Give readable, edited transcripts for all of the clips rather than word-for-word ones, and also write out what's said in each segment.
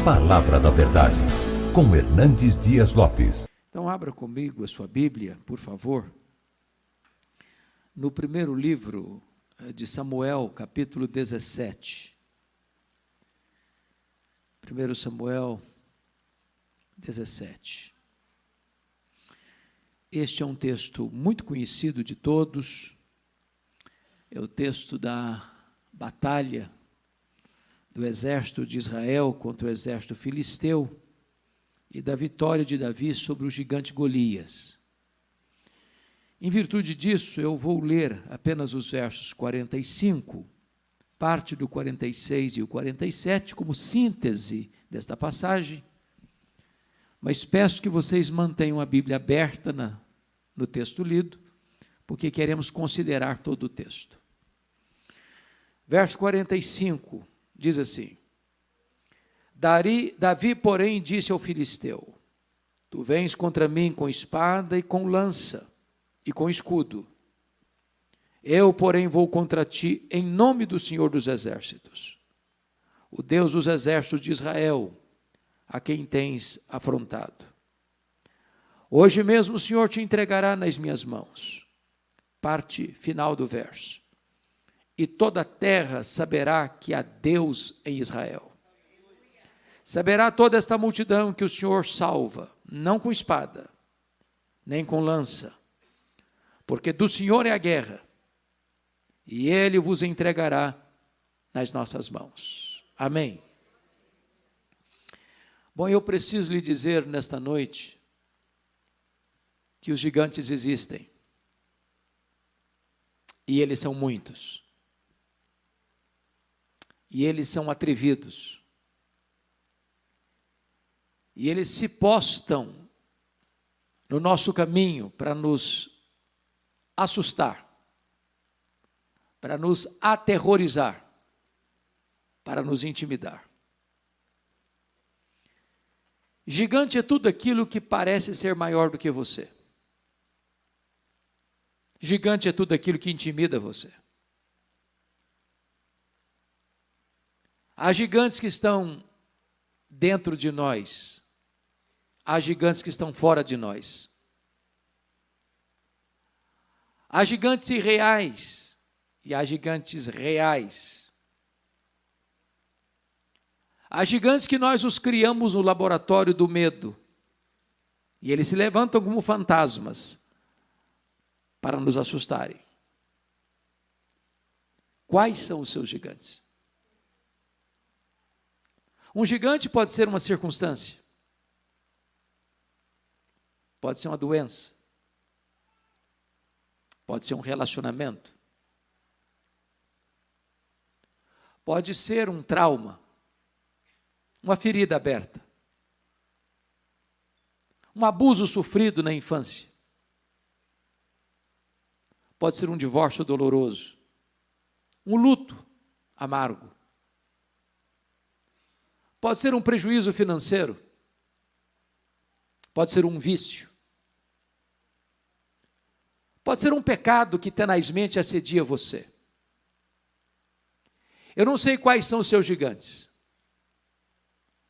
Palavra da Verdade, com Hernandes Dias Lopes. Então abra comigo a sua Bíblia, por favor, no primeiro livro de Samuel, capítulo 17. 1 Samuel 17. Este é um texto muito conhecido de todos, é o texto da batalha do exército de Israel contra o exército filisteu e da vitória de Davi sobre o gigante Golias. Em virtude disso, eu vou ler apenas os versos 45, parte do 46 e o 47, como síntese desta passagem, mas peço que vocês mantenham a Bíblia aberta no texto lido, porque queremos considerar todo o texto. Verso 45 diz assim: Davi, porém, disse ao filisteu: Tu vens contra mim com espada e com lança e com escudo. Eu, porém, vou contra ti em nome do Senhor dos Exércitos, o Deus dos exércitos de Israel, a quem tens afrontado. Hoje mesmo o Senhor te entregará nas minhas mãos. Parte final do verso. E toda a terra saberá que há Deus em Israel. Saberá toda esta multidão que o Senhor salva, não com espada, nem com lança, porque do Senhor é a guerra, e Ele vos entregará nas nossas mãos. Amém. Bom, eu preciso lhe dizer nesta noite que os gigantes existem, e eles são muitos, e eles são atrevidos, e eles se postam no nosso caminho para nos assustar, para nos aterrorizar, para nos intimidar. Gigante é tudo aquilo que parece ser maior do que você. Gigante é tudo aquilo que intimida você. Há gigantes que estão dentro de nós, há gigantes que estão fora de nós. Há gigantes irreais e há gigantes reais. Há gigantes que nós os criamos no laboratório do medo, e eles se levantam como fantasmas para nos assustarem. Quais são os seus gigantes? Um gigante pode ser uma circunstância, pode ser uma doença, pode ser um relacionamento, pode ser um trauma, uma ferida aberta, um abuso sofrido na infância, pode ser um divórcio doloroso, um luto amargo, pode ser um prejuízo financeiro, pode ser um vício, pode ser um pecado que tenazmente assedia você. Eu não sei quais são os seus gigantes,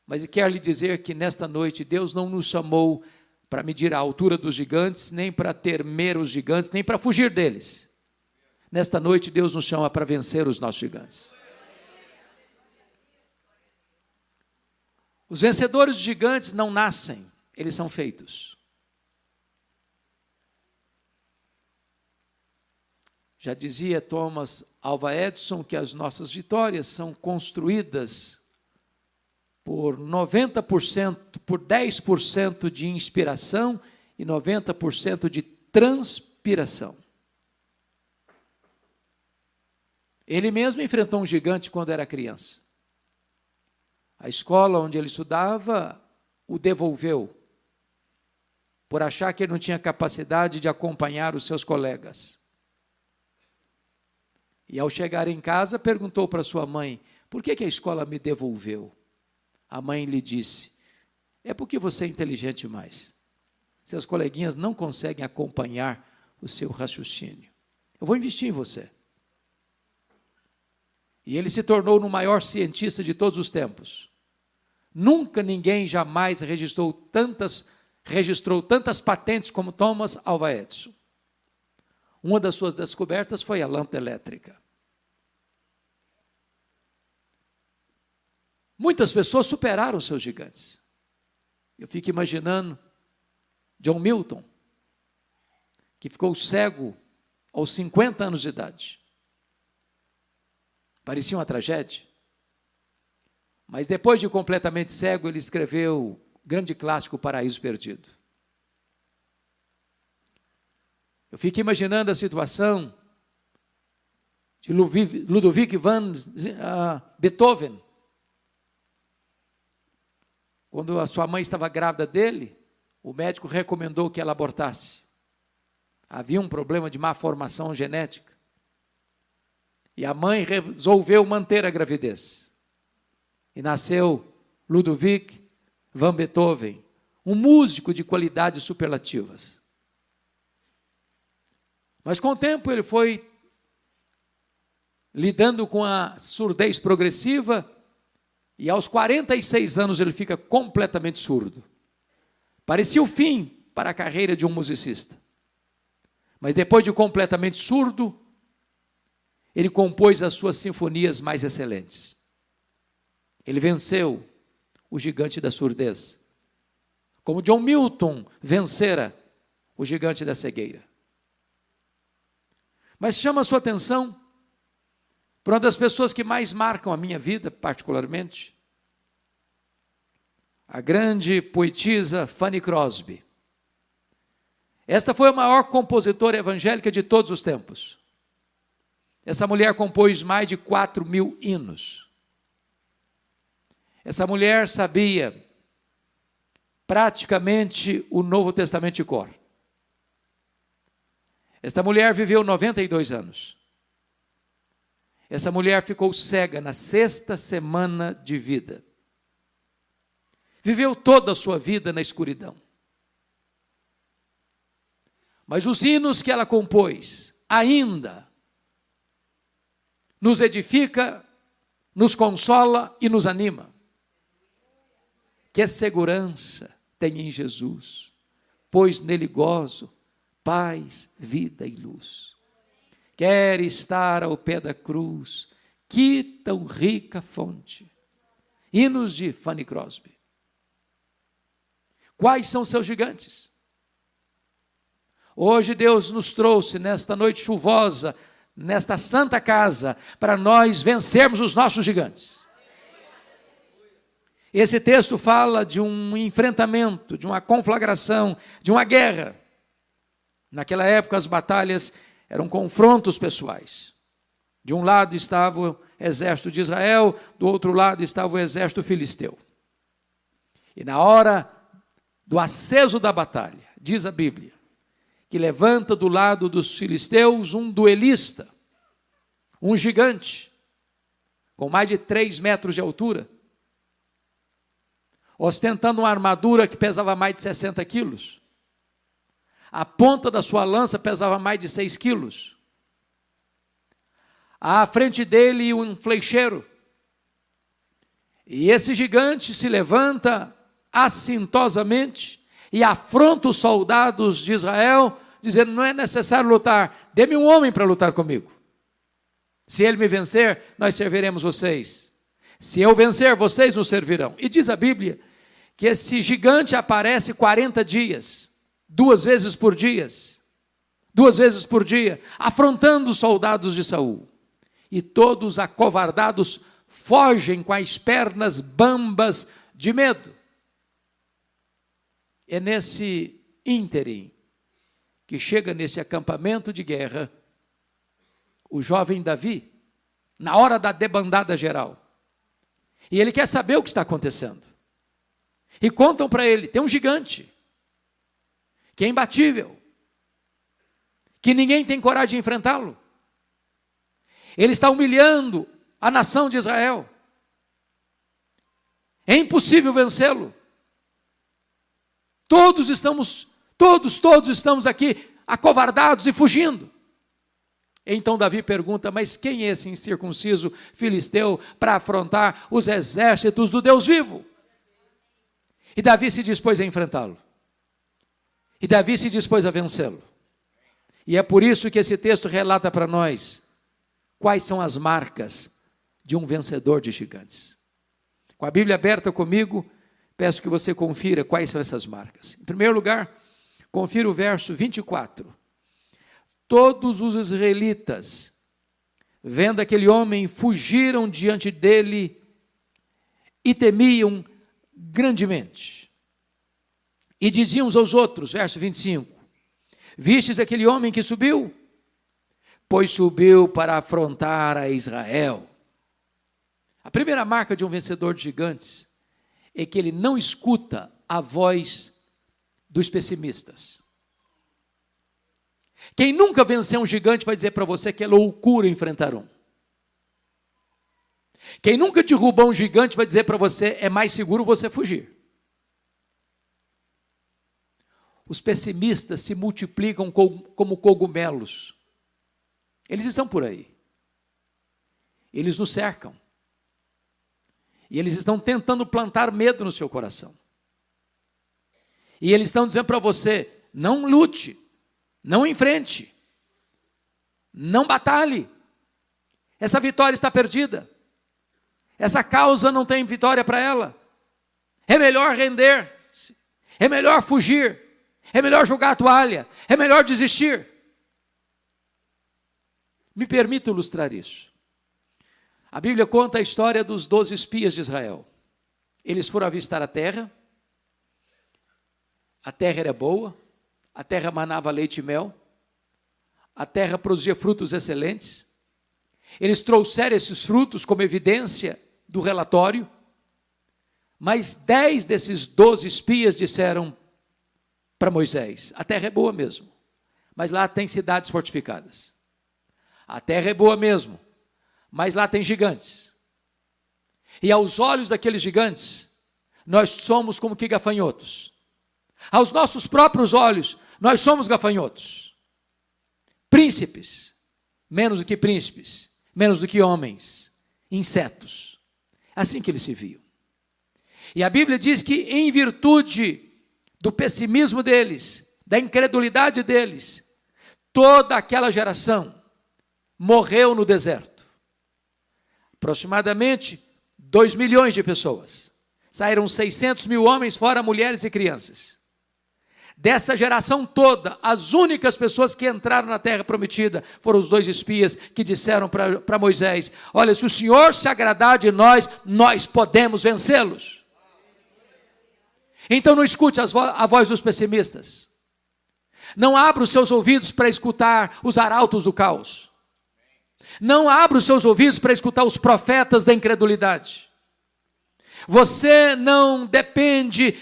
mas quero lhe dizer que nesta noite Deus não nos chamou para medir a altura dos gigantes, nem para temer os gigantes, nem para fugir deles. Nesta noite Deus nos chama para vencer os nossos gigantes. Os vencedores gigantes não nascem, eles são feitos. Já dizia Thomas Alva Edison que as nossas vitórias são construídas por 90%, por 10% de inspiração e 90% de transpiração. Ele mesmo enfrentou um gigante quando era criança. A escola onde ele estudava o devolveu, por achar que ele não tinha capacidade de acompanhar os seus colegas. E ao chegar em casa, perguntou para sua mãe: por que a escola me devolveu? A mãe lhe disse: é porque você é inteligente demais. Seus coleguinhas não conseguem acompanhar o seu raciocínio. Eu vou investir em você. E ele se tornou o maior cientista de todos os tempos, Nunca ninguém jamais registrou tantas patentes como Thomas Alva Edison. Uma das suas descobertas foi a lâmpada elétrica. Muitas pessoas superaram seus gigantes. Eu fico imaginando John Milton, que ficou cego aos 50 anos de idade. Parecia uma tragédia. Mas depois de completamente cego, ele escreveu o grande clássico Paraíso Perdido. Eu fico imaginando a situação de Ludwig van Beethoven. Quando a sua mãe estava grávida dele, o médico recomendou que ela abortasse. Havia um problema de má formação genética. E a mãe resolveu manter a gravidez. E nasceu Ludwig van Beethoven, um músico de qualidades superlativas. Mas com o tempo ele foi lidando com a surdez progressiva e aos 46 anos ele fica completamente surdo. Parecia o fim para a carreira de um musicista. Mas depois de completamente surdo, ele compôs as suas sinfonias mais excelentes. Ele venceu o gigante da surdez, como John Milton vencera o gigante da cegueira. Mas chama a sua atenção para uma das pessoas que mais marcam a minha vida, particularmente, a grande poetisa Fanny Crosby. Esta foi a maior compositora evangélica de todos os tempos. Essa mulher compôs mais de 4.000 hinos. Essa mulher sabia praticamente o Novo Testamento de cor. Esta mulher viveu 92 anos. Essa mulher ficou cega na 6ª semana de vida. Viveu toda a sua vida na escuridão. Mas os hinos que ela compôs ainda nos edifica, nos consola e nos anima. Que segurança tem em Jesus, pois nele gozo paz, vida e luz. Quer estar ao pé da cruz, que tão rica fonte. Hinos de Fanny Crosby. Quais são seus gigantes? Hoje Deus nos trouxe nesta noite chuvosa, nesta santa casa, para nós vencermos os nossos gigantes. Esse texto fala de um enfrentamento, de uma conflagração, de uma guerra. Naquela época as batalhas eram confrontos pessoais. De um lado estava o exército de Israel, do outro lado estava o exército filisteu. E na hora do aceso da batalha, diz a Bíblia, que levanta do lado dos filisteus um duelista, um gigante, com mais de 3 metros de altura, ostentando uma armadura que pesava mais de 60 quilos. A ponta da sua lança pesava mais de 6 quilos. À frente dele um flecheiro. E esse gigante se levanta acintosamente e afronta os soldados de Israel, dizendo: não é necessário lutar, dê-me um homem para lutar comigo. Se ele me vencer, nós serviremos vocês. Se eu vencer, vocês nos servirão. E diz a Bíblia que esse gigante aparece 40 dias, 2 vezes por dia, afrontando os soldados de Saul. E todos acovardados fogem com as pernas bambas de medo. É nesse ínterim que chega nesse acampamento de guerra o jovem Davi, na hora da debandada geral. E ele quer saber o que está acontecendo. E contam para ele, tem um gigante, que é imbatível, que ninguém tem coragem de enfrentá-lo. Ele está humilhando a nação de Israel. É impossível vencê-lo. Todos estamos aqui acovardados e fugindo. Então Davi pergunta: mas quem é esse incircunciso filisteu para afrontar os exércitos do Deus vivo? E Davi se dispôs a enfrentá-lo. E Davi se dispôs a vencê-lo. E é por isso que esse texto relata para nós quais são as marcas de um vencedor de gigantes. Com a Bíblia aberta comigo, peço que você confira quais são essas marcas. Em primeiro lugar, confira o verso 24. Todos os israelitas, vendo aquele homem, fugiram diante dele e temiam grandemente. E diziam uns aos outros, verso 25, vistes aquele homem que subiu? Pois subiu para afrontar a Israel. A primeira marca de um vencedor de gigantes é que ele não escuta a voz dos pessimistas. Quem nunca venceu um gigante vai dizer para você que é loucura enfrentar um. Quem nunca derrubou um gigante vai dizer para você é mais seguro você fugir. Os pessimistas se multiplicam como cogumelos. Eles estão por aí. Eles nos cercam. E eles estão tentando plantar medo no seu coração. E eles estão dizendo para você, não lute, não enfrente, não batalhe. Essa vitória está perdida. Essa causa não tem vitória para ela. É melhor render-se. É melhor fugir. É melhor jogar a toalha. É melhor desistir. Me permita ilustrar isso. A Bíblia conta a história dos 12 espias de Israel. Eles foram avistar a terra era boa, a terra manava leite e mel, a terra produzia frutos excelentes. Eles trouxeram esses frutos como evidência do relatório, mas 10 desses 12 espias disseram para Moisés, a terra é boa mesmo, mas lá tem cidades fortificadas. A terra é boa mesmo, mas lá tem gigantes. E aos olhos daqueles gigantes, nós somos como que gafanhotos. Aos nossos próprios olhos, nós somos gafanhotos. Príncipes, menos do que príncipes, menos do que homens, insetos. Assim que eles se viam. E a Bíblia diz que em virtude do pessimismo deles, da incredulidade deles, toda aquela geração morreu no deserto. Aproximadamente 2 milhões de pessoas. Saíram 600 mil homens, fora mulheres e crianças. Dessa geração toda, as únicas pessoas que entraram na terra prometida foram os 2 espias que disseram para Moisés, olha, se o Senhor se agradar de nós, nós podemos vencê-los. Então não escute a voz dos pessimistas. Não abra os seus ouvidos para escutar os arautos do caos. Não abra os seus ouvidos para escutar os profetas da incredulidade. Você não depende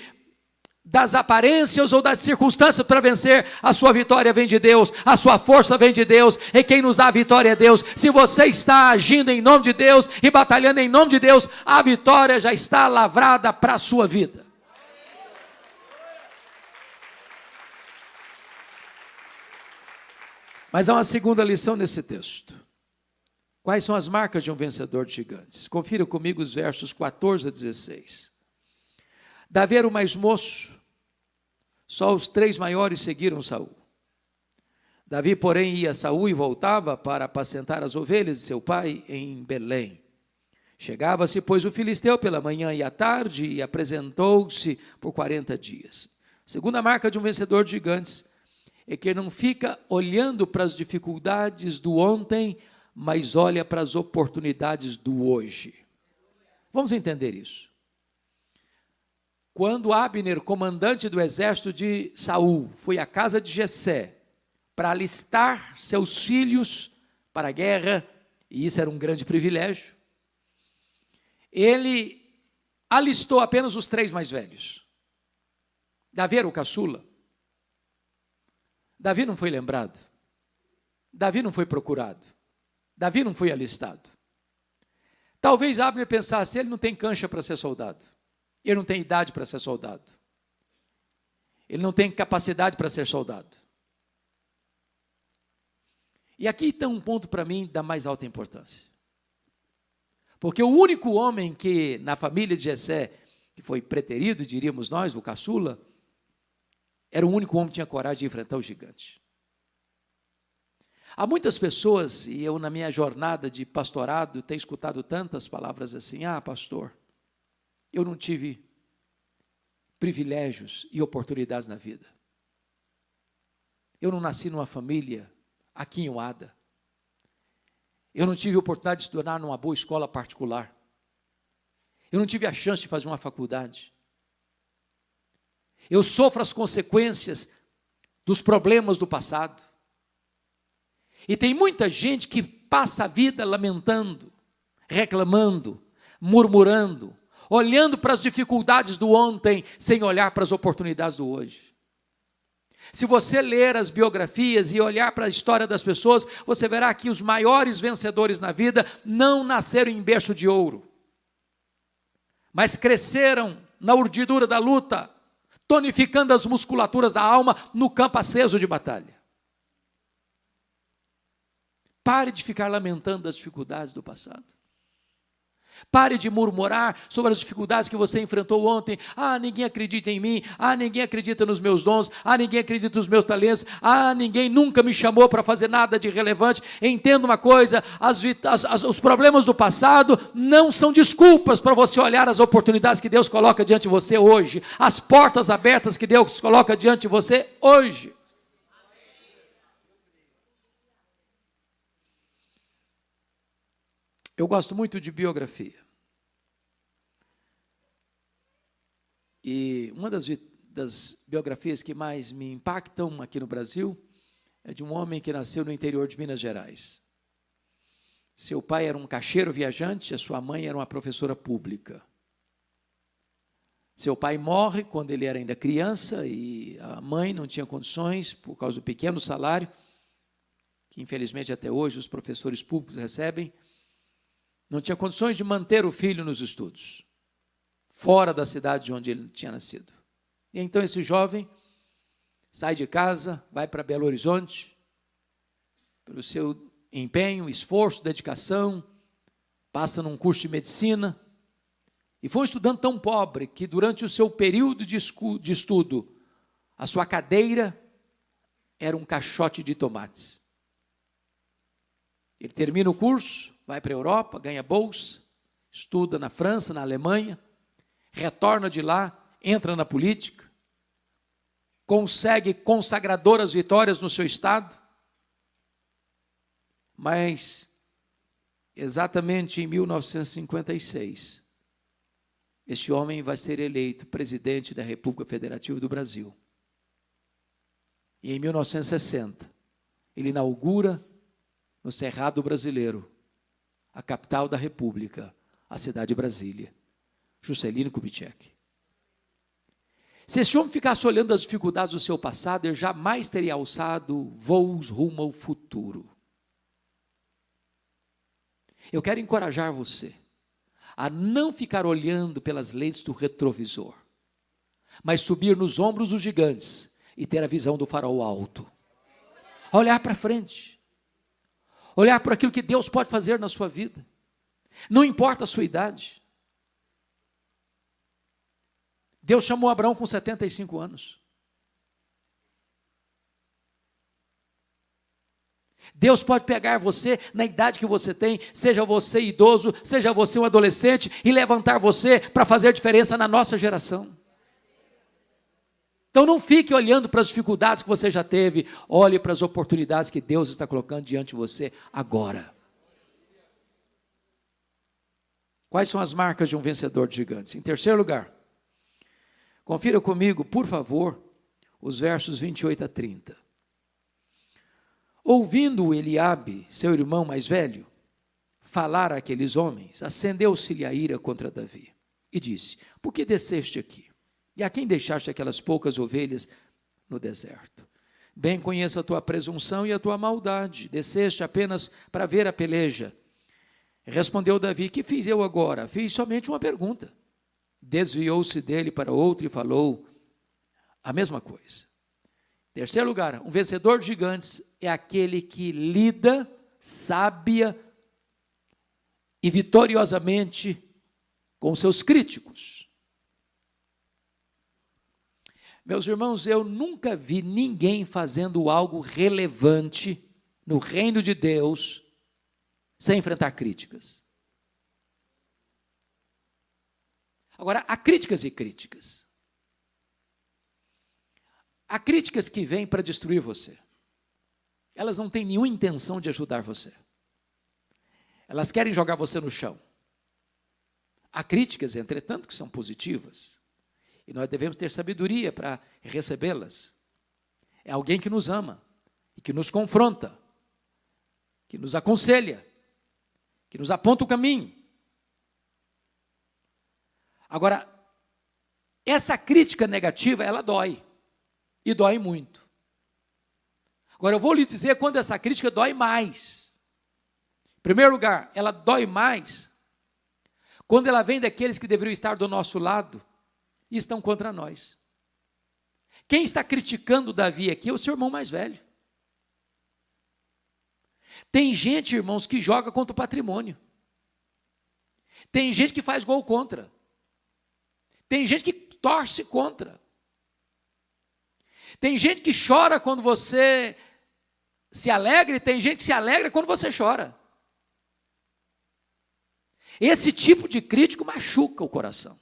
das aparências ou das circunstâncias para vencer. A sua vitória vem de Deus, a sua força vem de Deus, e quem nos dá a vitória é Deus. Se você está agindo em nome de Deus e batalhando em nome de Deus, a vitória já está lavrada para a sua vida. Mas há uma segunda lição nesse texto. Quais são as marcas de um vencedor de gigantes? Confira comigo os versos 14 a 16. Davi era o mais moço, só os 3 maiores seguiram Saul. Davi, porém, ia a Saul e voltava para apacentar as ovelhas de seu pai em Belém. Chegava-se, pois, o filisteu pela manhã e à tarde e apresentou-se por 40 dias. Segunda marca de um vencedor de gigantes é que não fica olhando para as dificuldades do ontem, mas olha para as oportunidades do hoje. Vamos entender isso. Quando Abner, comandante do exército de Saul, foi à casa de Jessé para alistar seus filhos para a guerra, e isso era um grande privilégio, ele alistou apenas os 3 mais velhos. Davi era o caçula. Davi não foi lembrado. Davi não foi procurado. Davi não foi alistado. Talvez Abner pensasse, ele não tem cancha para ser soldado. Ele não tem idade para ser soldado. Ele não tem capacidade para ser soldado. E aqui tem um ponto para mim da mais alta importância. Porque o único homem que, na família de Jessé, que foi preterido, diríamos nós, o caçula, era o único homem que tinha coragem de enfrentar o gigante. Há muitas pessoas, e eu na minha jornada de pastorado, tenho escutado tantas palavras assim: pastor, eu não tive privilégios e oportunidades na vida. Eu não nasci numa família aquinhoada. Eu não tive a oportunidade de estudar numa boa escola particular. Eu não tive a chance de fazer uma faculdade. Eu sofro as consequências dos problemas do passado. E tem muita gente que passa a vida lamentando, reclamando, murmurando, olhando para as dificuldades do ontem, sem olhar para as oportunidades do hoje. Se você ler as biografias e olhar para a história das pessoas, você verá que os maiores vencedores na vida não nasceram em berço de ouro, mas cresceram na urdidura da luta, tonificando as musculaturas da alma no campo aceso de batalha. Pare de ficar lamentando as dificuldades do passado. Pare de murmurar sobre as dificuldades que você enfrentou ontem. Ninguém acredita em mim. Ninguém acredita nos meus dons. Ninguém acredita nos meus talentos. Ninguém nunca me chamou para fazer nada de relevante. Entenda uma coisa, os problemas do passado não são desculpas para você olhar as oportunidades que Deus coloca diante de você hoje, as portas abertas que Deus coloca diante de você hoje. Eu gosto muito de biografia. E uma das biografias que mais me impactam aqui no Brasil é de um homem que nasceu no interior de Minas Gerais. Seu pai era um caixeiro viajante, a sua mãe era uma professora pública. Seu pai morre quando ele era ainda criança e a mãe não tinha condições, por causa do pequeno salário, que infelizmente até hoje os professores públicos recebem, não tinha condições de manter o filho nos estudos, fora da cidade onde ele tinha nascido. E então esse jovem sai de casa, vai para Belo Horizonte, pelo seu empenho, esforço, dedicação, passa num curso de medicina, e foi um estudante tão pobre que durante o seu período de estudo, a sua cadeira era um caixote de tomates. Ele termina o curso, vai para a Europa, ganha bolsa, estuda na França, na Alemanha, retorna de lá, entra na política, consegue consagradoras vitórias no seu estado, mas exatamente em 1956, este homem vai ser eleito presidente da República Federativa do Brasil. E em 1960, ele inaugura no Cerrado Brasileiro a capital da República, a cidade de Brasília, Juscelino Kubitschek. Se esse homem ficasse olhando as dificuldades do seu passado, ele jamais teria alçado voos rumo ao futuro. Eu quero encorajar você a não ficar olhando pelas lentes do retrovisor, mas subir nos ombros dos gigantes e ter a visão do farol alto. Olhar para frente. Olhar para aquilo que Deus pode fazer na sua vida. Não importa a sua idade. Deus chamou Abraão com 75 anos. Deus pode pegar você na idade que você tem, seja você idoso, seja você um adolescente, e levantar você para fazer diferença na nossa geração. Então não fique olhando para as dificuldades que você já teve, olhe para as oportunidades que Deus está colocando diante de você agora. Quais são as marcas de um vencedor de gigantes? Em terceiro lugar, confira comigo, por favor, os versos 28 a 30. Ouvindo Eliabe, seu irmão mais velho, falar àqueles homens, acendeu-se-lhe a ira contra Davi e disse: por que desceste aqui? E a quem deixaste aquelas poucas ovelhas no deserto? Bem conheço a tua presunção e a tua maldade, desceste apenas para ver a peleja. Respondeu Davi: que fiz eu agora? Fiz somente uma pergunta. Desviou-se dele para outro e falou a mesma coisa. Terceiro lugar, um vencedor de gigantes é aquele que lida sábia e vitoriosamente com seus críticos. Meus irmãos, eu nunca vi ninguém fazendo algo relevante no reino de Deus sem enfrentar críticas. Agora, há críticas e críticas. Há críticas que vêm para destruir você. Elas não têm nenhuma intenção de ajudar você. Elas querem jogar você no chão. Há críticas, entretanto, que são positivas. E nós devemos ter sabedoria para recebê-las. É alguém que nos ama e que nos confronta, que nos aconselha, que nos aponta o caminho. Agora, essa crítica negativa, ela dói. E dói muito. Agora, eu vou lhe dizer quando essa crítica dói mais. Em primeiro lugar, ela dói mais quando ela vem daqueles que deveriam estar do nosso lado e estão contra nós. Quem está criticando Davi aqui é o seu irmão mais velho. Tem gente, irmãos, que joga contra o patrimônio. Tem gente que faz gol contra. Tem gente que torce contra. Tem gente que chora quando você se alegra e tem gente que se alegra quando você chora. Esse tipo de crítico machuca o coração.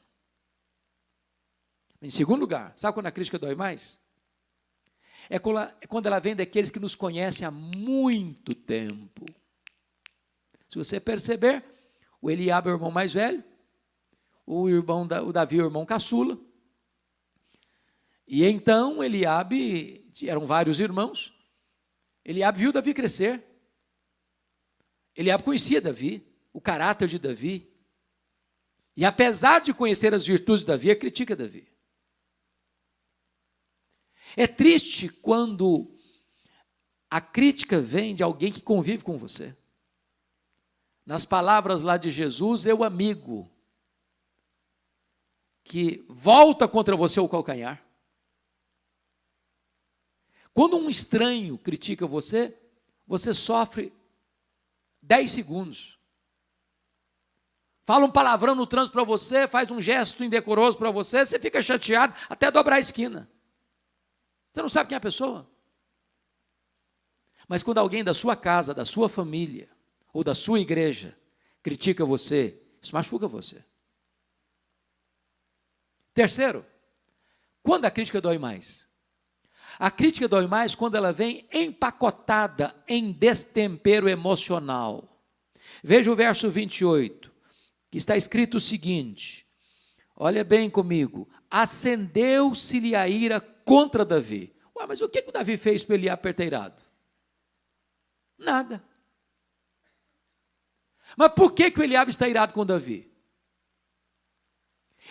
Em segundo lugar, sabe quando a crítica dói mais? É quando ela vem daqueles que nos conhecem há muito tempo. Se você perceber, o Eliabe é o irmão mais velho, o Davi é o irmão caçula. E então Eliabe, eram vários irmãos, Eliabe viu Davi crescer. Eliabe conhecia Davi, o caráter de Davi. E apesar de conhecer as virtudes de Davi, critica Davi. É triste quando a crítica vem de alguém que convive com você. Nas palavras lá de Jesus, é o amigo que volta contra você o calcanhar. Quando um estranho critica você, você sofre 10 segundos. Fala um palavrão no trânsito para você, faz um gesto indecoroso para você, você fica chateado até dobrar a esquina. Você não sabe quem é a pessoa. Mas quando alguém da sua casa, da sua família, ou da sua igreja, critica você, isso machuca você. Terceiro, quando a crítica dói mais? A crítica dói mais quando ela vem empacotada em destempero emocional. Veja o verso 28, que está escrito o seguinte, olha bem comigo, acendeu-se-lhe a ira contra Davi. Ué, mas o que o Davi fez para ele ir aperteirado? Nada. Mas por que o Eliabe está irado com Davi?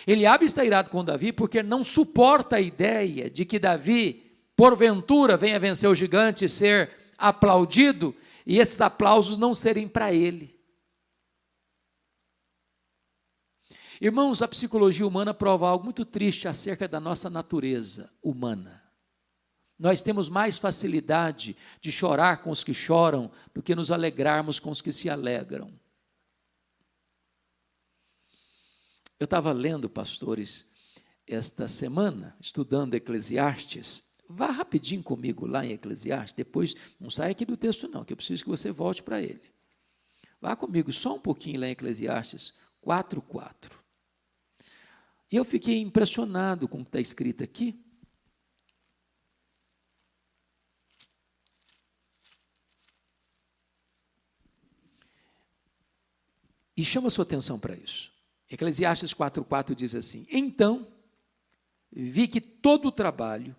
Eliabe está irado com Davi porque não suporta a ideia de que Davi, porventura, venha vencer o gigante e ser aplaudido, e esses aplausos não serem para ele. Irmãos, a psicologia humana prova algo muito triste acerca da nossa natureza humana. Nós temos mais facilidade de chorar com os que choram do que nos alegrarmos com os que se alegram. Eu estava lendo, pastores, esta semana, estudando Eclesiastes. Vá rapidinho comigo lá em Eclesiastes, depois não saia aqui do texto não, que eu preciso que você volte para ele. Vá comigo só um pouquinho lá em Eclesiastes 4:4. E eu fiquei impressionado com o que está escrito aqui. E chama a sua atenção para isso. Eclesiastes 4:4 diz assim, então, vi que todo o trabalho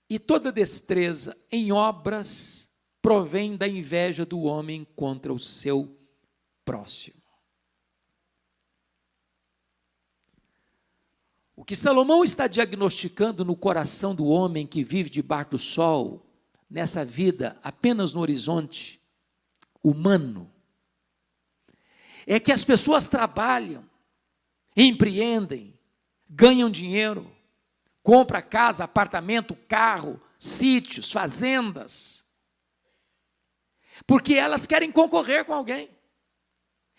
e toda destreza em obras provém da inveja do homem contra o seu próximo. O que Salomão está diagnosticando no coração do homem que vive debaixo do sol, nessa vida apenas no horizonte humano, é que as pessoas trabalham, empreendem, ganham dinheiro, compram casa, apartamento, carro, sítios, fazendas, porque elas querem concorrer com alguém.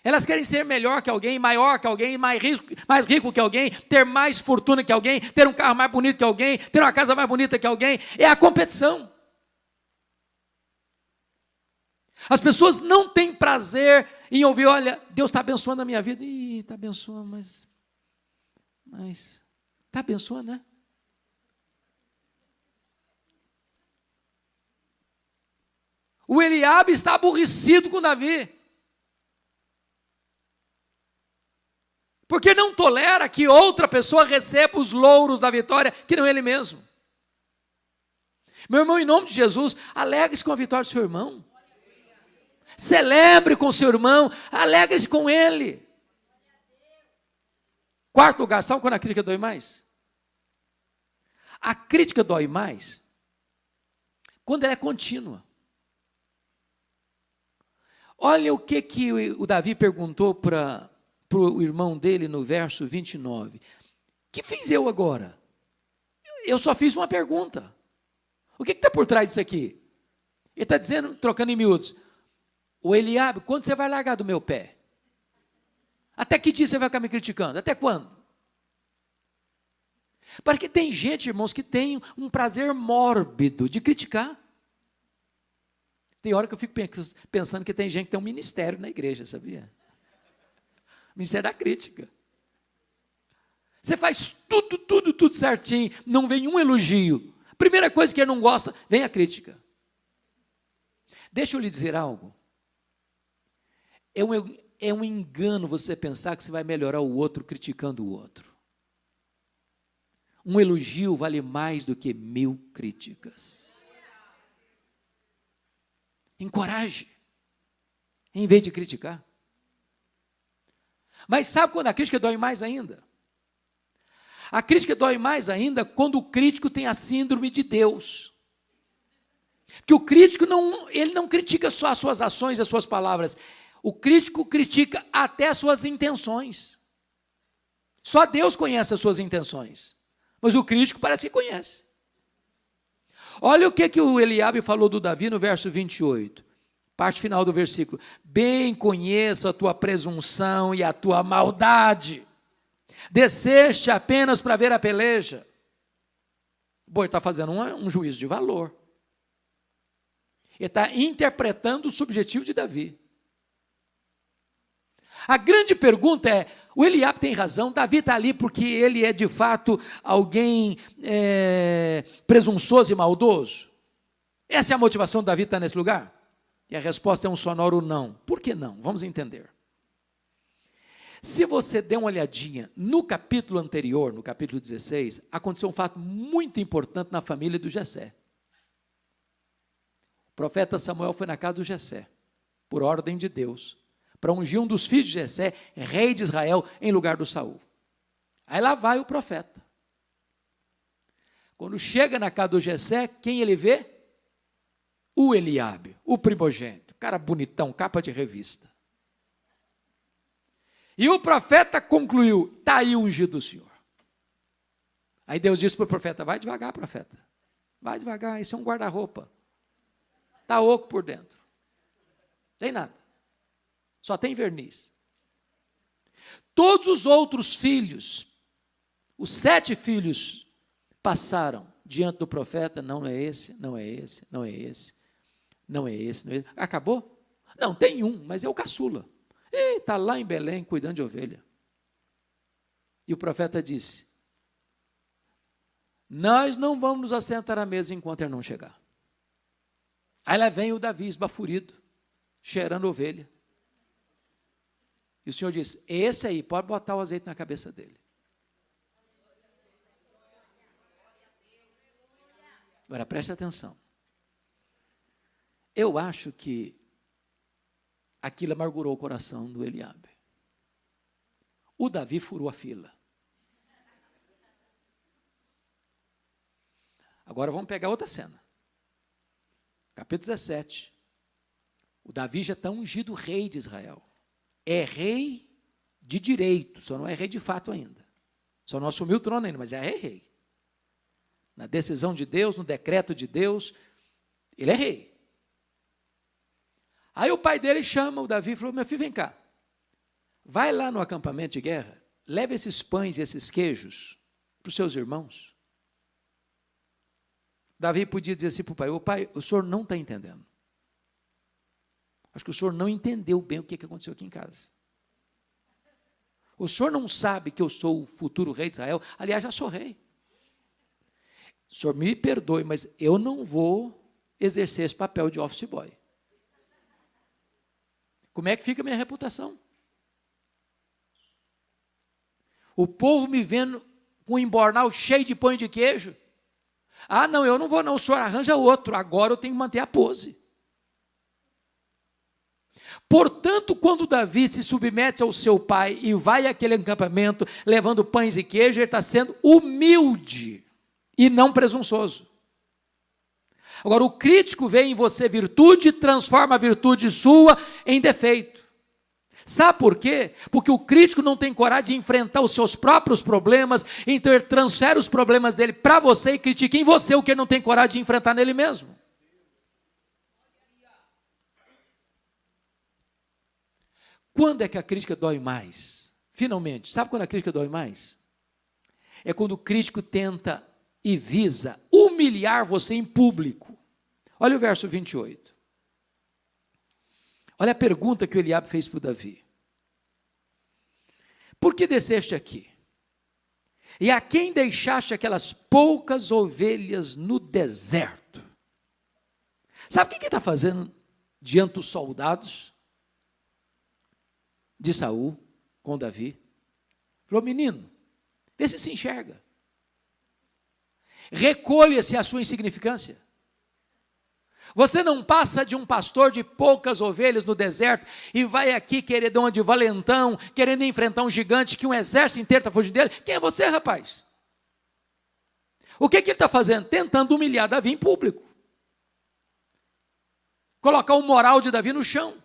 Elas querem ser melhor que alguém, maior que alguém, mais rico que alguém, ter mais fortuna que alguém, ter um carro mais bonito que alguém, ter uma casa mais bonita que alguém. É a competição. As pessoas não têm prazer em ouvir, olha, Deus está abençoando a minha vida. Ih, está abençoando, mas está abençoando, né? O Eliabe está aborrecido com Davi. Porque não tolera que outra pessoa receba os louros da vitória, que não ele mesmo. Meu irmão, em nome de Jesus, alegre-se com a vitória do seu irmão. Celebre com o seu irmão, alegre-se com ele. Quarto lugar, sabe quando a crítica dói mais? A crítica dói mais quando ela é contínua. Olha o que o Davi perguntou para o irmão dele no verso 29. Que fiz eu agora? Eu só fiz uma pergunta. O que está por trás disso aqui? Ele está dizendo, trocando em miúdos, o Eliabe, quando você vai largar do meu pé? Até que dia você vai ficar me criticando? Até quando? Porque tem gente, irmãos, que tem um prazer mórbido de criticar. Tem hora que eu fico pensando que tem gente que tem um ministério na igreja, sabia? Ministério da crítica. Você faz tudo certinho, não vem um elogio. Primeira coisa que ele não gosta, vem a crítica. Deixa eu lhe dizer algo. É um engano você pensar que você vai melhorar o outro criticando o outro. Um elogio vale mais do que 1000 críticas. Encoraje, em vez de criticar. Mas sabe quando a crítica dói mais ainda? A crítica dói mais ainda quando o crítico tem a síndrome de Deus. Que o crítico ele não critica só as suas ações e as suas palavras. O crítico critica até as suas intenções. Só Deus conhece as suas intenções. Mas o crítico parece que conhece. Olha o que o Eliabe falou do Davi no verso 28. Parte final do versículo. Bem conheço a tua presunção e a tua maldade. Desceste apenas para ver a peleja. Bom, ele está fazendo um juízo de valor. Ele está interpretando o subjetivo de Davi. A grande pergunta é, o Eliabe tem razão, Davi está ali porque ele é de fato alguém presunçoso e maldoso? Essa é a motivação de Davi estar nesse lugar? E a resposta é um sonoro não. Por que não? Vamos entender. Se você der uma olhadinha no capítulo anterior, no capítulo 16, aconteceu um fato muito importante na família do Jessé. O profeta Samuel foi na casa do Jessé, por ordem de Deus, para ungir um dos filhos de Jessé, rei de Israel, em lugar do Saul. Aí lá vai o profeta. Quando chega na casa do Jessé, quem ele vê? O Eliabe, o primogênito, cara bonitão, capa de revista. E o profeta concluiu, está aí o ungido do Senhor. Aí Deus disse para o profeta, vai devagar, profeta. Vai devagar, isso é um guarda-roupa. Está oco por dentro. Tem nada. Só tem verniz. Todos os outros filhos, os 7 filhos, passaram diante do profeta, não é esse, não é esse, não é esse, não é esse, não é esse. Acabou? Não, tem um, mas é o caçula. Está lá em Belém, cuidando de ovelha. E o profeta disse, nós não vamos nos assentar à mesa enquanto ele não chegar. Aí lá vem o Davi esbaforido, cheirando ovelha. E o Senhor disse, esse aí, pode botar o azeite na cabeça dele. Agora preste atenção. Eu acho que aquilo amargurou o coração do Eliabe. O Davi furou a fila. Agora vamos pegar outra cena. Capítulo 17. O Davi já está ungido rei de Israel. É rei de direito, só não é rei de fato ainda. Só não assumiu o trono ainda, mas é rei. Na decisão de Deus, no decreto de Deus, ele é rei. Aí o pai dele chama o Davi e falou, meu filho, vem cá. Vai lá no acampamento de guerra, leva esses pães e esses queijos para os seus irmãos. Davi podia dizer assim para o pai: ô pai, o senhor não está entendendo. Acho que o senhor não entendeu bem o que aconteceu aqui em casa. O senhor não sabe que eu sou o futuro rei de Israel? Aliás, já sou rei. O senhor me perdoe, mas eu não vou exercer esse papel de office boy. Como é que fica a minha reputação? O povo me vendo com um embornal cheio de pão e de queijo. Ah, não, eu não vou não, o senhor arranja outro, agora eu tenho que manter a pose. Portanto, quando Davi se submete ao seu pai e vai àquele acampamento levando pães e queijo, ele está sendo humilde e não presunçoso. Agora, o crítico vê em você virtude e transforma a virtude sua em defeito. Sabe por quê? Porque o crítico não tem coragem de enfrentar os seus próprios problemas, então ele transfere os problemas dele para você e critica em você o que ele não tem coragem de enfrentar nele mesmo. Quando é que a crítica dói mais? Finalmente, sabe quando a crítica dói mais? É quando o crítico tenta e visa humilhar você em público. Olha o verso 28. Olha a pergunta que o Eliabe fez para o Davi. Por que desceste aqui? E a quem deixaste aquelas poucas ovelhas no deserto? Sabe o que ele está fazendo diante dos soldados de Saul com Davi? Falou: menino, vê se enxerga. Recolha-se a sua insignificância. Você não passa de um pastor de poucas ovelhas no deserto e vai aqui querer dar uma de valentão, querendo enfrentar um gigante que um exército inteiro está fugindo dele. Quem é você, rapaz? O que ele está fazendo? Tentando humilhar Davi em público. Colocar o moral de Davi no chão.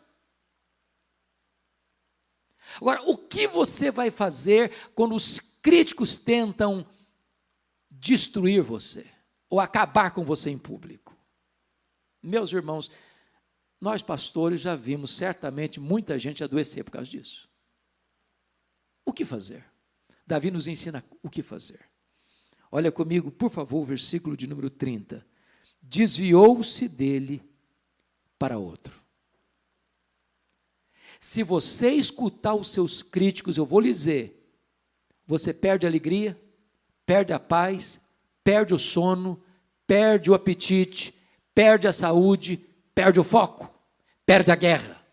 Agora, o que você vai fazer quando os críticos tentam destruir você ou acabar com você em público? Meus irmãos, nós pastores já vimos certamente muita gente adoecer por causa disso. O que fazer? Davi nos ensina o que fazer. Olha comigo, por favor, o versículo de número 30. Desviou-se dele para outro. Se você escutar os seus críticos, eu vou lhe dizer, você perde a alegria, perde a paz, perde o sono, perde o apetite, perde a saúde, perde o foco, perde a guerra.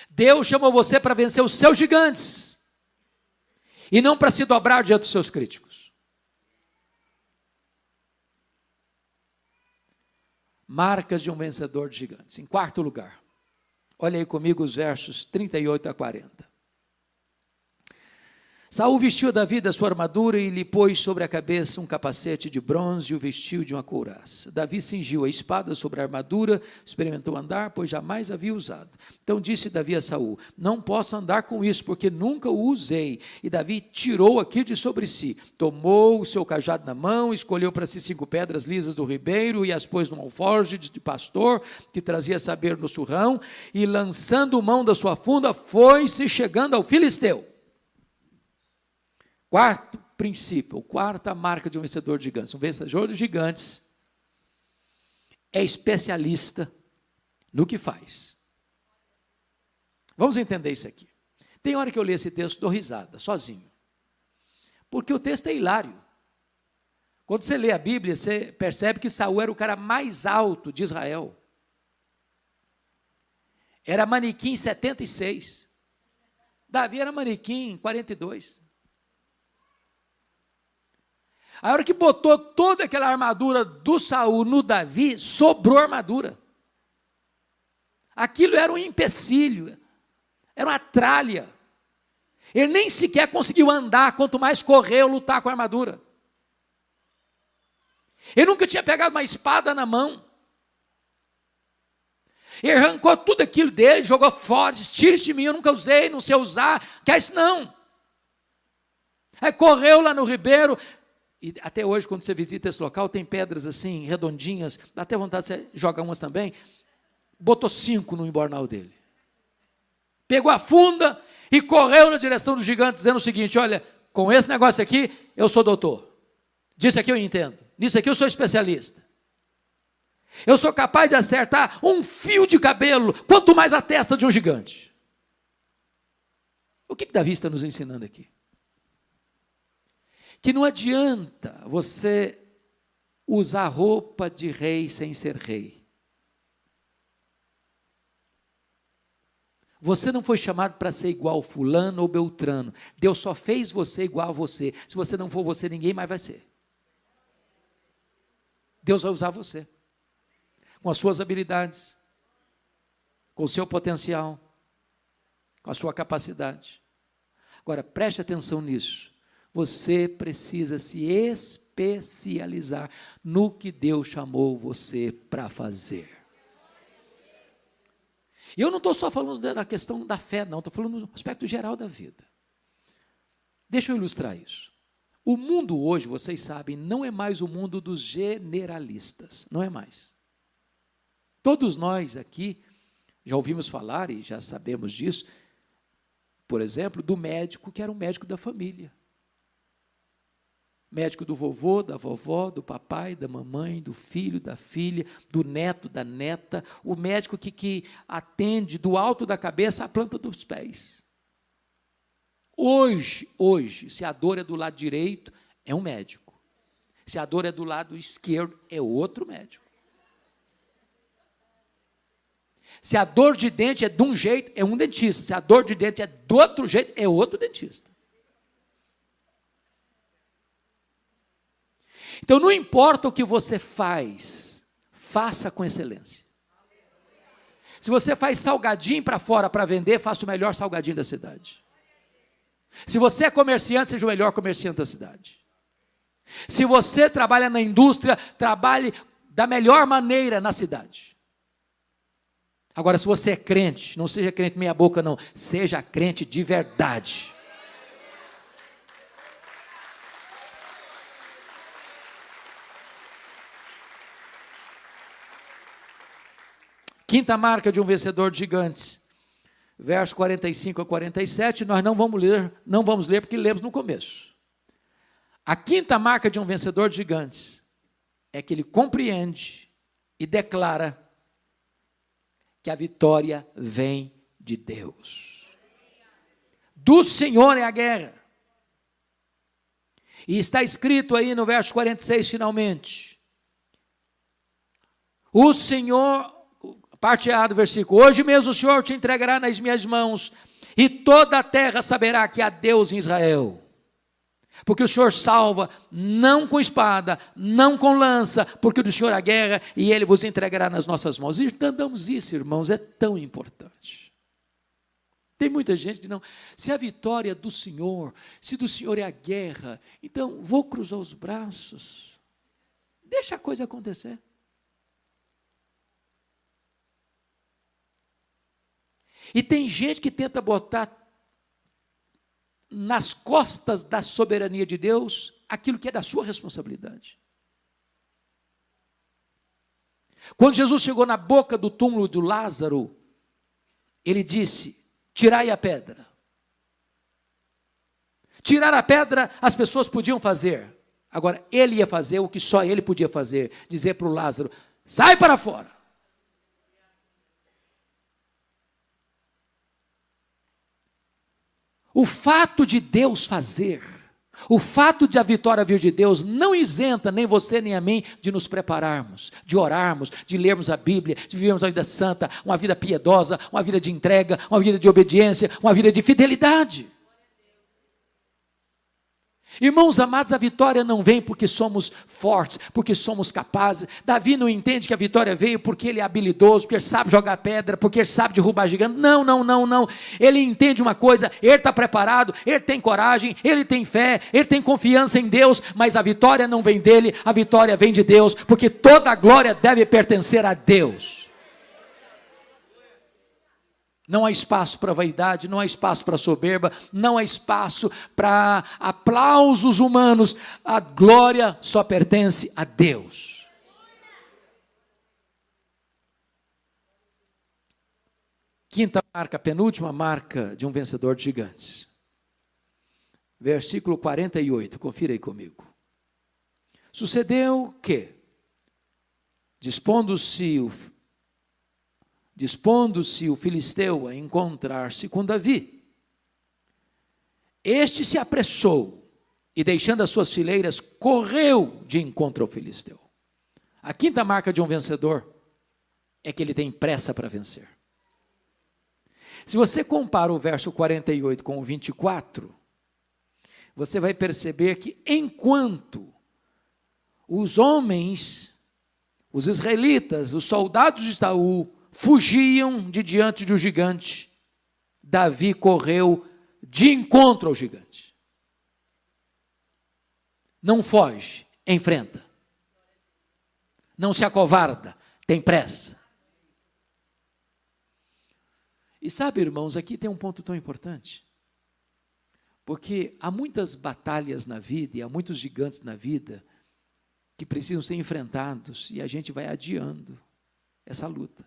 Deus chamou você para vencer os seus gigantes e não para se dobrar diante dos seus críticos. Marcas de um vencedor de gigantes. Em quarto lugar, olha aí comigo os versos 38 a 40. Saul vestiu Davi da sua armadura e lhe pôs sobre a cabeça um capacete de bronze e o vestiu de uma couraça. Davi cingiu a espada sobre a armadura, experimentou andar, pois jamais havia usado. Então disse Davi a Saul: não posso andar com isso, porque nunca o usei. E Davi tirou aquilo de sobre si, tomou o seu cajado na mão, escolheu para si 5 pedras lisas do ribeiro e as pôs num alforje de pastor, que trazia saber no surrão, e lançando mão da sua funda, foi-se chegando ao filisteu. Quarto princípio, quarta marca de um vencedor de gigantes. Um vencedor de gigantes é especialista no que faz. Vamos entender isso aqui. Tem hora que eu leio esse texto, dou risada, sozinho. Porque o texto é hilário. Quando você lê a Bíblia, você percebe que Saul era o cara mais alto de Israel. Era manequim 76. Davi era manequim 42. A hora que botou toda aquela armadura do Saul no Davi, sobrou armadura. Aquilo era um empecilho, era uma tralha. Ele nem sequer conseguiu andar, quanto mais correr ou lutar com a armadura. Ele nunca tinha pegado uma espada na mão. Ele arrancou tudo aquilo dele, jogou fora, disse: tira isso de mim, eu nunca usei, não sei usar, quer isso não. Aí correu lá no ribeiro. E até hoje, quando você visita esse local, tem pedras assim, redondinhas, dá até vontade de você jogar umas também. botou 5 no embornal dele. Pegou a funda e correu na direção do gigante, dizendo o seguinte: olha, com esse negócio aqui, eu sou doutor. Disso aqui eu entendo. Nisso aqui eu sou especialista. Eu sou capaz de acertar um fio de cabelo, quanto mais a testa de um gigante. O que Davi está nos ensinando aqui? Que não adianta você usar roupa de rei sem ser rei. Você não foi chamado para ser igual fulano ou beltrano. Deus só fez você igual a você. Se você não for você, ninguém mais vai ser. Deus vai usar você, com as suas habilidades, com o seu potencial, com a sua capacidade. Agora, preste atenção nisso. Você precisa se especializar no que Deus chamou você para fazer. E eu não estou só falando da questão da fé, não. Estou falando no aspecto geral da vida. Deixa eu ilustrar isso. O mundo hoje, vocês sabem, não é mais o mundo dos generalistas. Não é mais. Todos nós aqui já ouvimos falar e já sabemos disso, por exemplo, do médico que era um médico da família. Médico do vovô, da vovó, do papai, da mamãe, do filho, da filha, do neto, da neta. O médico que atende do alto da cabeça à planta dos pés. Hoje, se a dor é do lado direito, é um médico. Se a dor é do lado esquerdo, é outro médico. Se a dor de dente é de um jeito, é um dentista. Se a dor de dente é do outro jeito, é outro dentista. Então, não importa o que você faz, faça com excelência. Se você faz salgadinho para fora para vender, faça o melhor salgadinho da cidade. Se você é comerciante, seja o melhor comerciante da cidade. Se você trabalha na indústria, trabalhe da melhor maneira na cidade. Agora, se você é crente, não seja crente meia boca não, seja crente de verdade. Quinta marca de um vencedor de gigantes, verso 45 a 47, nós não vamos ler porque lemos no começo. A quinta marca de um vencedor de gigantes é que ele compreende e declara que a vitória vem de Deus. Do Senhor é a guerra. E está escrito aí no verso 46 finalmente. O Senhor, parte A do versículo, hoje mesmo o Senhor te entregará nas minhas mãos, e toda a terra saberá que há Deus em Israel. Porque o Senhor salva, não com espada, não com lança, porque do Senhor a guerra, e Ele vos entregará nas nossas mãos. E entendamos isso, irmãos, é tão importante. Tem muita gente que não, se a vitória é do Senhor, se do Senhor é a guerra, então vou cruzar os braços, deixa a coisa acontecer. E tem gente que tenta botar nas costas da soberania de Deus aquilo que é da sua responsabilidade. Quando Jesus chegou na boca do túmulo de Lázaro, ele disse: tirai a pedra. Tirar a pedra as pessoas podiam fazer. Agora, ele ia fazer o que só ele podia fazer, dizer para o Lázaro: sai para fora. O fato de Deus fazer, o fato de a vitória vir de Deus, não isenta nem você nem a mim de nos prepararmos, de orarmos, de lermos a Bíblia, de vivermos uma vida santa, uma vida piedosa, uma vida de entrega, uma vida de obediência, uma vida de fidelidade. Irmãos amados, a vitória não vem porque somos fortes, porque somos capazes. Davi não entende que a vitória veio porque ele é habilidoso, porque ele sabe jogar pedra, porque ele sabe derrubar gigante. Não. Ele entende uma coisa, ele está preparado, ele tem coragem, ele tem fé, ele tem confiança em Deus, mas a vitória não vem dele, a vitória vem de Deus, porque toda a glória deve pertencer a Deus. Não há espaço para vaidade, não há espaço para soberba, não há espaço para aplausos humanos. A glória só pertence a Deus. Quinta marca, penúltima marca de um vencedor de gigantes. Versículo 48, confira aí comigo. Sucedeu que, dispondo-se o filisteu a encontrar-se com Davi, este se apressou e, deixando as suas fileiras, correu de encontro ao filisteu. A quinta marca de um vencedor é que ele tem pressa para vencer. Se você compara o verso 48 com o 24, você vai perceber que enquanto os homens, os israelitas, os soldados de Saul, fugiam de diante do gigante, Davi correu de encontro ao gigante. Não foge, enfrenta. Não se acovarda, tem pressa. E sabe, irmãos, aqui tem um ponto tão importante. Porque há muitas batalhas na vida e há muitos gigantes na vida que precisam ser enfrentados e a gente vai adiando essa luta.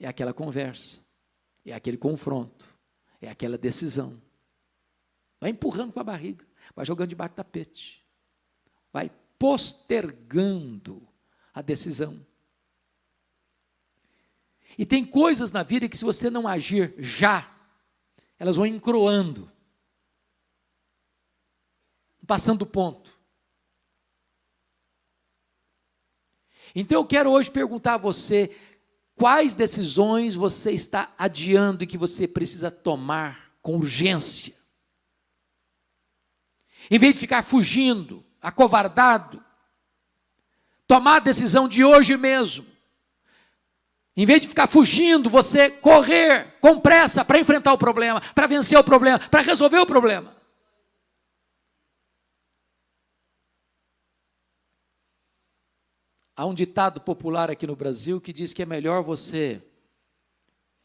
É aquela conversa, é aquele confronto, é aquela decisão. Vai empurrando com a barriga, vai jogando debaixo do tapete, vai postergando a decisão. E tem coisas na vida que, se você não agir já, elas vão encroando, passando do ponto. Então eu quero hoje perguntar a você, quais decisões você está adiando e que você precisa tomar com urgência? Em vez de ficar fugindo, acovardado, tomar a decisão de hoje mesmo. Em vez de ficar fugindo, você correr com pressa para enfrentar o problema, para vencer o problema, para resolver o problema. Há um ditado popular aqui no Brasil que diz que é melhor você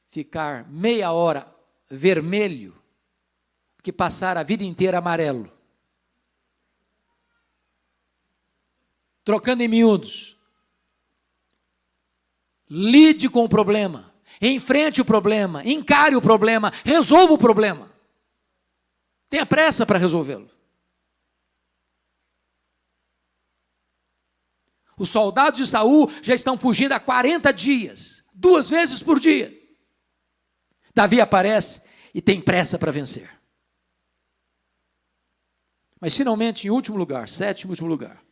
ficar meia hora vermelho que passar a vida inteira amarelo. Trocando em miúdos. Lide com o problema, enfrente o problema, encare o problema, resolva o problema. Tenha pressa para resolvê-lo. Os soldados de Saul já estão fugindo há 40 dias, 2 vezes por dia. Davi aparece e tem pressa para vencer. Mas finalmente, em último lugar, sétimo e último lugar,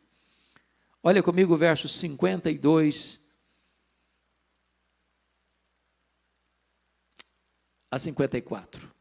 olha comigo o verso 52 a 54.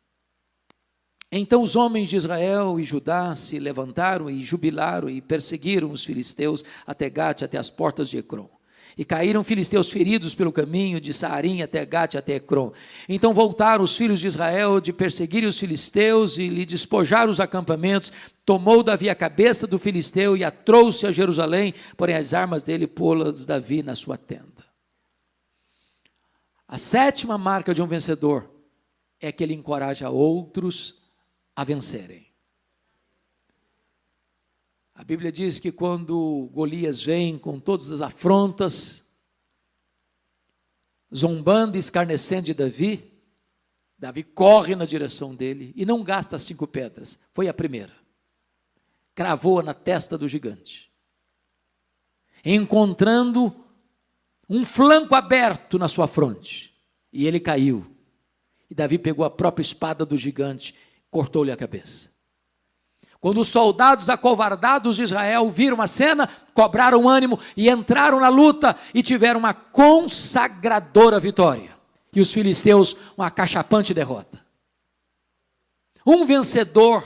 Então os homens de Israel e Judá se levantaram e jubilaram e perseguiram os filisteus até Gate, até as portas de Ecrom. E caíram filisteus feridos pelo caminho de Saarim até Gate, até Ecrom. Então voltaram os filhos de Israel de perseguirem os filisteus e lhe despojaram os acampamentos. Tomou Davi a cabeça do filisteu e a trouxe a Jerusalém, porém as armas dele pô-las Davi na sua tenda. A sétima marca de um vencedor é que ele encoraja outros a vencerem. A Bíblia diz que quando Golias vem com todas as afrontas, zombando e escarnecendo de Davi, Davi corre na direção dele e não gasta 5 pedras, foi a primeira. Cravou-a na testa do gigante, encontrando um flanco aberto na sua fronte, e ele caiu. E Davi pegou a própria espada do gigante, cortou-lhe a cabeça. Quando os soldados acovardados de Israel viram a cena, cobraram ânimo e entraram na luta e tiveram uma consagradora vitória. E os filisteus uma acachapante derrota. Um vencedor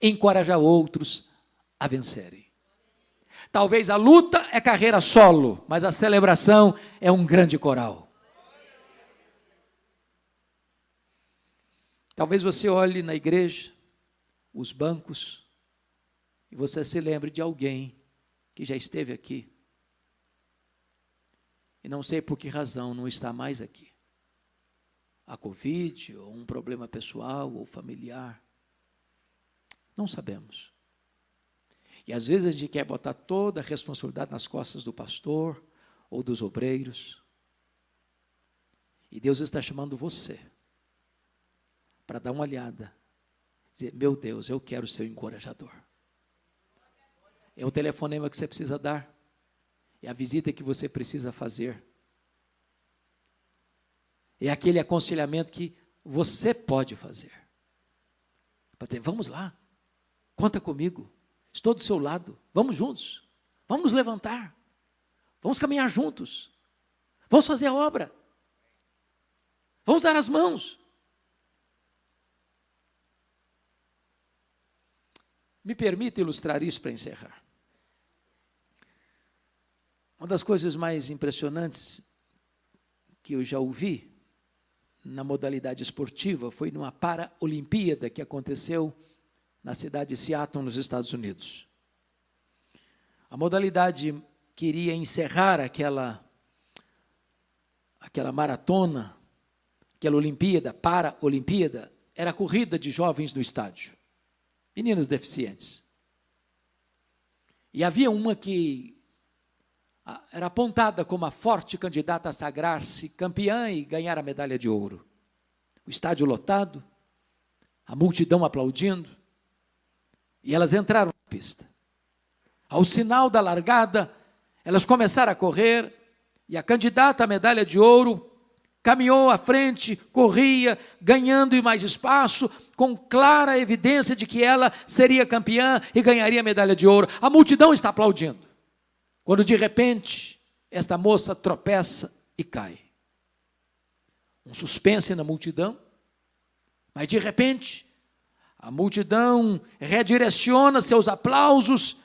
encoraja outros a vencerem. Talvez a luta é carreira solo, mas a celebração é um grande coral. Talvez você olhe na igreja, os bancos, e você se lembre de alguém que já esteve aqui. E não sei por que razão não está mais aqui. A Covid, ou um problema pessoal ou familiar. Não sabemos. E às vezes a gente quer botar toda a responsabilidade nas costas do pastor ou dos obreiros. E Deus está chamando você para dar uma olhada. Dizer, meu Deus, eu quero ser o encorajador. É o telefonema que você precisa dar. É a visita que você precisa fazer. É aquele aconselhamento que você pode fazer. Para dizer, vamos lá, conta comigo, estou do seu lado, vamos juntos, vamos nos levantar, vamos caminhar juntos, vamos fazer a obra, vamos dar as mãos. Me permita ilustrar isso para encerrar. Uma das coisas mais impressionantes que eu já ouvi na modalidade esportiva foi numa Paralimpíada que aconteceu na cidade de Seattle, nos Estados Unidos. A modalidade queria encerrar aquela maratona, aquela Olimpíada, Paralimpíada, era a corrida de jovens no estádio, meninas deficientes. E havia uma que era apontada como a forte candidata a sagrar-se campeã e ganhar a medalha de ouro. O estádio lotado, a multidão aplaudindo, e elas entraram na pista. Ao sinal da largada, elas começaram a correr, e a candidata à medalha de ouro caminhou à frente, corria, ganhando mais espaço, com clara evidência de que ela seria campeã e ganharia a medalha de ouro. A multidão está aplaudindo. Quando de repente, esta moça tropeça e cai. Um suspense na multidão, mas de repente, a multidão redireciona seus aplausos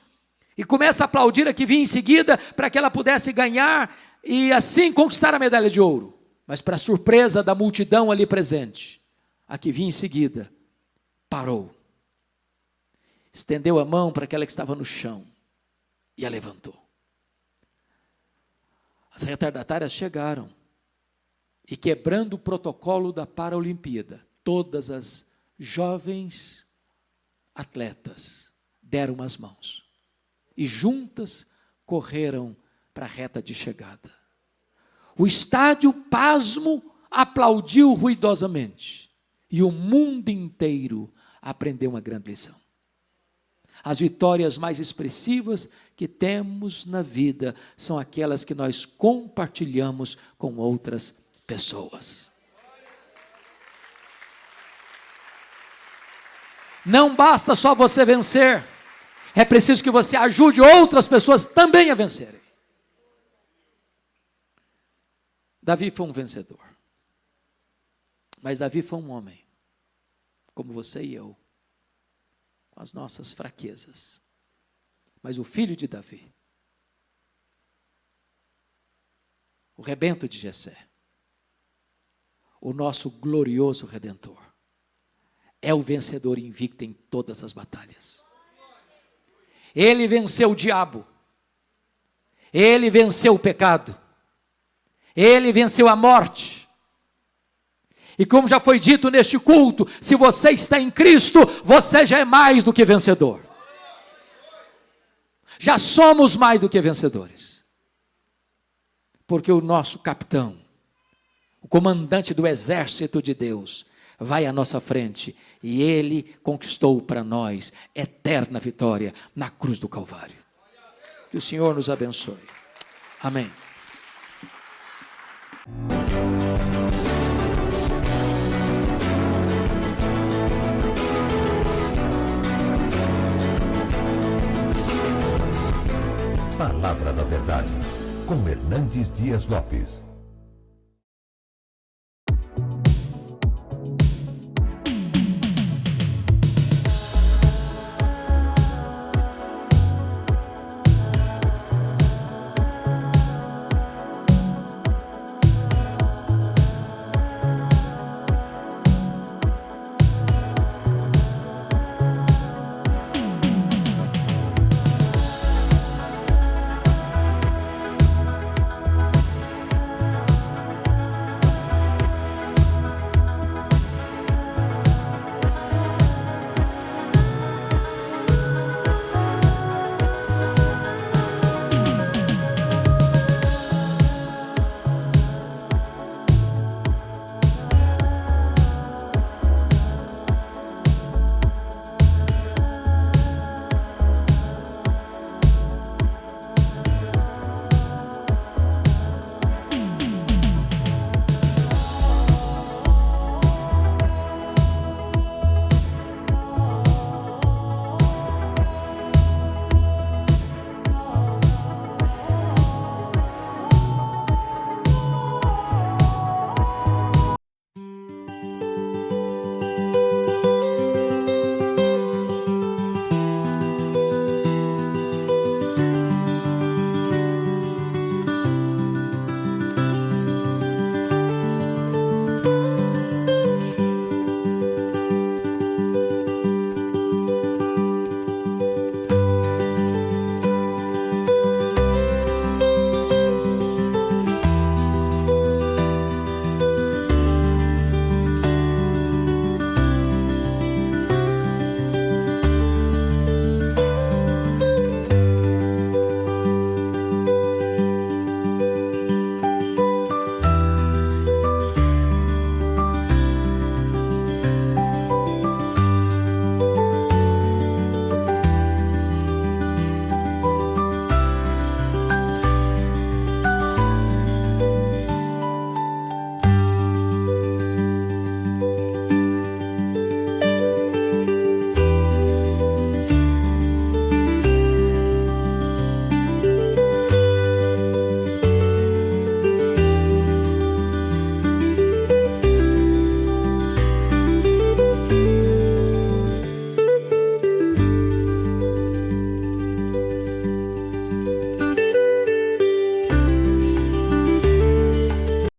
e começa a aplaudir a que vinha em seguida para que ela pudesse ganhar e assim conquistar a medalha de ouro. Mas para surpresa da multidão ali presente, a que vinha em seguida parou, estendeu a mão para aquela que estava no chão e a levantou. As retardatárias chegaram e, quebrando o protocolo da Paralimpíada, todas as jovens atletas deram as mãos e juntas correram para a reta de chegada. O estádio, pasmo, aplaudiu ruidosamente e o mundo inteiro aprendeu uma grande lição. As vitórias mais expressivas que temos na vida são aquelas que nós compartilhamos com outras pessoas. Não basta só você vencer, é preciso que você ajude outras pessoas também a vencerem. Davi foi um vencedor, mas Davi foi um homem, como você e eu, com as nossas fraquezas. Mas o filho de Davi, o rebento de Jessé, o nosso glorioso Redentor, é o vencedor invicto em todas as batalhas. Ele venceu o diabo, ele venceu o pecado, ele venceu a morte. E como já foi dito neste culto, se você está em Cristo, você já é mais do que vencedor. Já somos mais do que vencedores. Porque o nosso capitão, o comandante do exército de Deus, vai à nossa frente e ele conquistou para nós eterna vitória na cruz do Calvário. Que o Senhor nos abençoe. Amém. Palavra da Verdade, com Hernandes Dias Lopes.